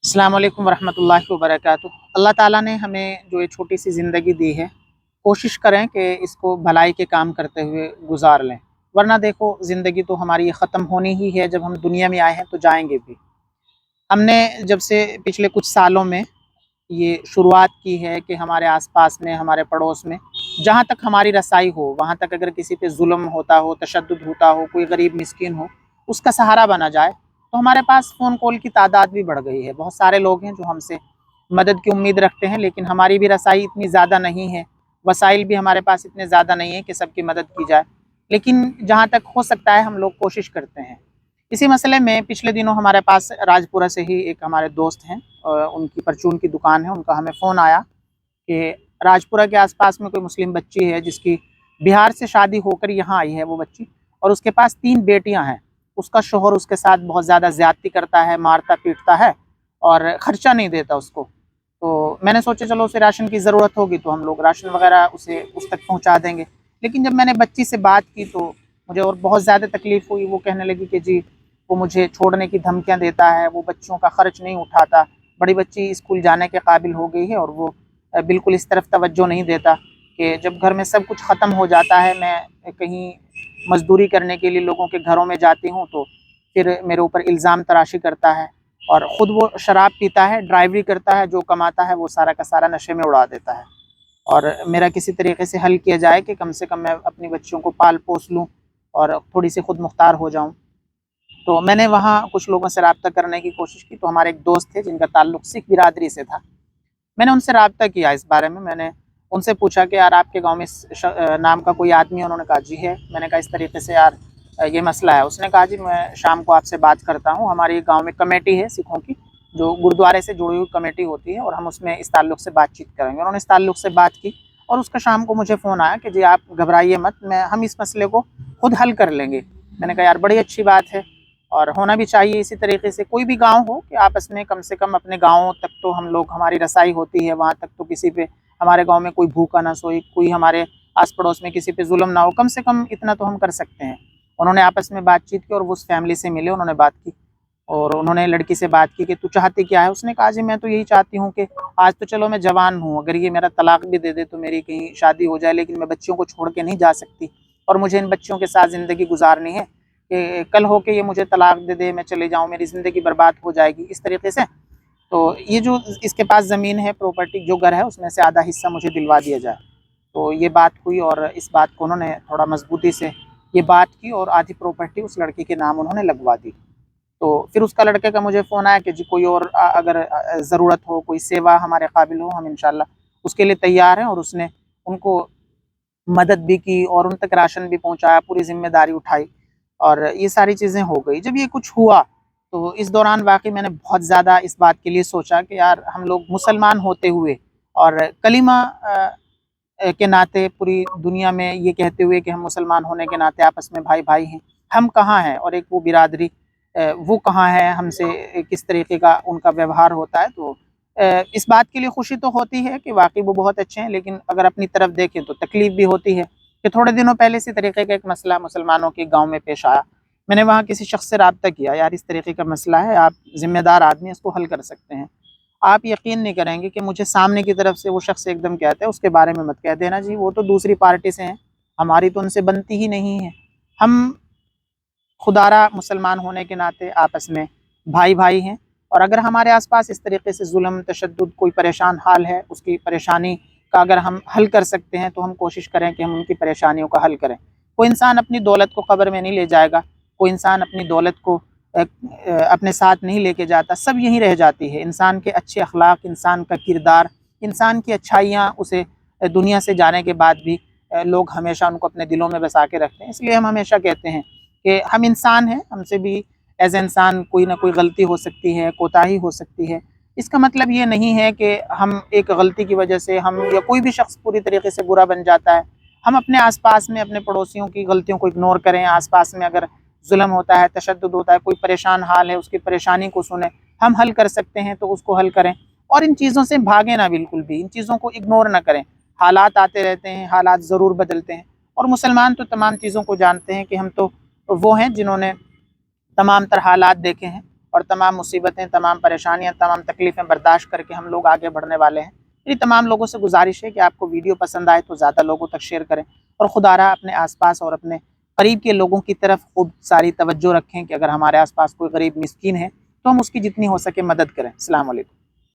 अस्सलाम वालेकुम वरहमतुल्लाहि वबरकातुह। अल्लाह ताला ने हमें जो ये छोटी सी ज़िंदगी दी है, कोशिश करें कि इसको भलाई के काम करते हुए गुजार लें, वरना देखो ज़िंदगी तो हमारी ये ख़त्म होनी ही है। जब हम दुनिया में आए हैं तो जाएंगे भी। हमने जब से पिछले कुछ सालों में ये शुरुआत की है कि हमारे आसपास में, हमारे पड़ोस में, जहाँ तक हमारी रसाई हो वहाँ तक अगर किसी पे जुल्म होता हो, तशद्दुद होता हो, कोई गरीब मिस्कीन हो, उसका सहारा बना जाए, तो हमारे पास फ़ोन कॉल की तादाद भी बढ़ गई है। बहुत सारे लोग हैं जो हमसे मदद की उम्मीद रखते हैं, लेकिन हमारी भी रसाई इतनी ज़्यादा नहीं है, वसाइल भी हमारे पास इतने ज़्यादा नहीं है कि सबकी मदद की जाए। लेकिन जहाँ तक हो सकता है हम लोग कोशिश करते हैं। इसी मसले में पिछले दिनों हमारे पास राजपुरा से ही एक हमारे दोस्त हैं, उनकी परचून की दुकान है। उनका हमें फ़ोन आया कि राजपुरा के आसपास में कोई मुस्लिम बच्ची है जिसकी बिहार से शादी होकर यहाँ आई है वो बच्ची, और उसके पास 3 बेटियाँ हैं। उसका शौहर उसके साथ बहुत ज़्यादा ज़्यादती करता है, मारता पीटता है और ख़र्चा नहीं देता उसको। तो मैंने सोचा चलो उसे राशन की ज़रूरत होगी तो हम लोग राशन वगैरह उसे उस तक पहुँचा देंगे। लेकिन जब मैंने बच्ची से बात की तो मुझे और बहुत ज़्यादा तकलीफ़ हुई। वो कहने लगी कि जी वो मुझे छोड़ने की धमकियाँ देता है, वो बच्चों का ख़र्च नहीं उठाता, बड़ी बच्ची स्कूल जाने के काबिल हो गई है और वो बिल्कुल इस तरफ तवज्जो नहीं देता कि जब घर में सब कुछ ख़त्म हो जाता है, मैं कहीं मज़दूरी करने के लिए लोगों के घरों में जाती हूँ तो फिर मेरे ऊपर इल्ज़ाम तराशी करता है और ख़ुद वो शराब पीता है, ड्राइवरी करता है, जो कमाता है वो सारा का सारा नशे में उड़ा देता है। और मेरा किसी तरीके से हल किया जाए कि कम से कम मैं अपनी बच्चियों को पाल पोस लूँ और थोड़ी सी खुद मुख्तार हो जाऊँ। तो मैंने वहाँ कुछ लोगों से रब्ता करने की कोशिश की, तो हमारे एक दोस्त थे जिनका ताल्लुक़ सिख बिरादरी से था। मैंने उनसे रब्ता किया इस बारे में। मैंने उनसे पूछा कि यार आपके गाँव में इस नाम का कोई आदमी है? उन्होंने कहा जी है। मैंने कहा इस तरीके से यार ये मसला है। उसने कहा जी मैं शाम को आपसे बात करता हूँ। हमारी गाँव में कमेटी है सिखों की, जो गुरुद्वारे से जुड़ी हुई कमेटी होती है, और हम उसमें इस ताल्लुक़ से बातचीत करेंगे। उन्होंने इस ताल्लुक़ से बात की और उसका शाम को मुझे फ़ोन आया कि जी आप घबराइए मत, हम इस मसले को खुद हल कर लेंगे। मैंने कहा यार बड़ी अच्छी बात है और होना भी चाहिए इसी तरीके से। कोई भी गाँव हो कि आपस में कम से कम अपने गाँव तक तो हम लोग, हमारी रसाई होती है वहाँ तक तो किसी पे, हमारे गाँव में कोई भूखा ना सोए, कोई हमारे आस पड़ोस में किसी पे जुल्म ना हो, कम से कम इतना तो हम कर सकते हैं। उन्होंने आपस में बातचीत की और वो उस फैमिली से मिले, उन्होंने बात की और उन्होंने लड़की से बात की कि तू चाहती क्या है? उसने कहा जी मैं तो यही चाहती हूँ कि आज तो चलो मैं जवान हूँ, अगर ये मेरा तलाक भी दे दे तो मेरी कहीं शादी हो जाए, लेकिन मैं बच्चियों को छोड़ के नहीं जा सकती और मुझे इन बच्चियों के साथ ज़िंदगी गुजारनी है कि कल हो के ये मुझे तलाक दे दे, मैं चले जाऊँ, मेरी ज़िंदगी बर्बाद हो जाएगी इस तरीके से। तो ये जो इसके पास ज़मीन है, प्रॉपर्टी जो घर है, उसमें से आधा हिस्सा मुझे दिलवा दिया जाए। तो ये बात हुई और इस बात को उन्होंने थोड़ा मजबूती से ये बात की और आधी प्रॉपर्टी उस लड़की के नाम उन्होंने लगवा दी। तो फिर उसका लड़के का मुझे फ़ोन आया कि जी कोई और अगर ज़रूरत हो, कोई सेवा हमारे काबिल हो, हम इंशाल्लाह उसके लिए तैयार हैं। और उसने उनको मदद भी की और उन तक राशन भी पहुँचाया, पूरी ज़िम्मेदारी उठाई और ये सारी चीज़ें हो गई। जब ये कुछ हुआ तो इस दौरान वाक़ई मैंने बहुत ज़्यादा इस बात के लिए सोचा कि यार हम लोग मुसलमान होते हुए और कलीमा के नाते पूरी दुनिया में ये कहते हुए कि हम मुसलमान होने के नाते आपस में भाई-भाई हैं, हम कहाँ हैं? और एक वो बिरादरी वो कहाँ है? हमसे किस तरीके का उनका व्यवहार होता है? तो इस बात के लिए खुशी तो होती है कि वाक़ई वो बहुत अच्छे हैं, लेकिन अगर अपनी तरफ देखें तो तकलीफ़ भी होती है कि थोड़े दिनों पहले इसी तरीके का एक मसला मुसलमानों के गाँव में पेश आया। मैंने वहाँ किसी शख़्स से रब्ता किया, यार इस तरीके का मसला है, आप ज़िम्मेदार आदमी हैं, इसको हल कर सकते हैं। आप यकीन नहीं करेंगे कि मुझे सामने की तरफ से वो शख़्स एकदम कहता है उसके बारे में मत कह देना जी, वो तो दूसरी पार्टी से हैं, हमारी तो उनसे बनती ही नहीं है। हम खुदारा मुसलमान होने के नाते आपस में भाई-भाई हैं और अगर हमारे आस-पास इस तरीके से ज़ुल्म, तशद्दुद, कोई परेशान हाल है, उसकी परेशानी का अगर हम हल कर सकते हैं तो हम कोशिश करें कि हम उनकी परेशानियों का हल करें। कोई इंसान अपनी दौलत को कब्र में नहीं ले जाएगा, कोई इंसान अपनी दौलत को अपने साथ नहीं लेके जाता, सब यहीं रह जाती है। इंसान के अच्छे अखलाक, इंसान का किरदार, इंसान की अच्छाइयाँ उसे दुनिया से जाने के बाद भी लोग हमेशा उनको अपने दिलों में बसा के रखते हैं। इसलिए हम हमेशा कहते हैं कि हम इंसान हैं, हमसे भी एज़ इंसान कोई ना कोई गलती हो सकती है, कोताही हो सकती है। इसका मतलब ये नहीं है कि हम एक गलती की वजह से हम या कोई भी शख़्स पूरी तरीके से बुरा बन जाता है। हम अपने आस-पास में अपने पड़ोसियों की गलतियों को इग्नोर करें, आस-पास में अगर ज़ुल्म होता है, तशद्दुद होता है, कोई परेशान हाल है, उसकी परेशानी को सुनें, हम हल कर सकते हैं तो उसको हल करें और इन चीज़ों से भागें ना बिल्कुल भी, इन चीज़ों को इग्नोर ना करें। हालात आते रहते हैं, हालात ज़रूर बदलते हैं और मुसलमान तो तमाम चीज़ों को जानते हैं कि हम तो वो हैं जिन्होंने तमाम तर हालात देखे हैं اور تمام مصیبتیں، تمام پریشانیاں، تمام تکلیفیں برداشت کر کے ہم لوگ آگے بڑھنے والے ہیں۔ میری تمام لوگوں سے گزارش ہے کہ آپ کو ویڈیو پسند آئے تو زیادہ لوگوں تک شیئر کریں، اور خدا را اپنے آس پاس اور اپنے قریب کے لوگوں کی طرف خوب ساری توجہ رکھیں کہ اگر ہمارے آس پاس کوئی غریب مسکین ہے تو ہم اس کی جتنی ہو سکے مدد کریں۔ السلام علیکم۔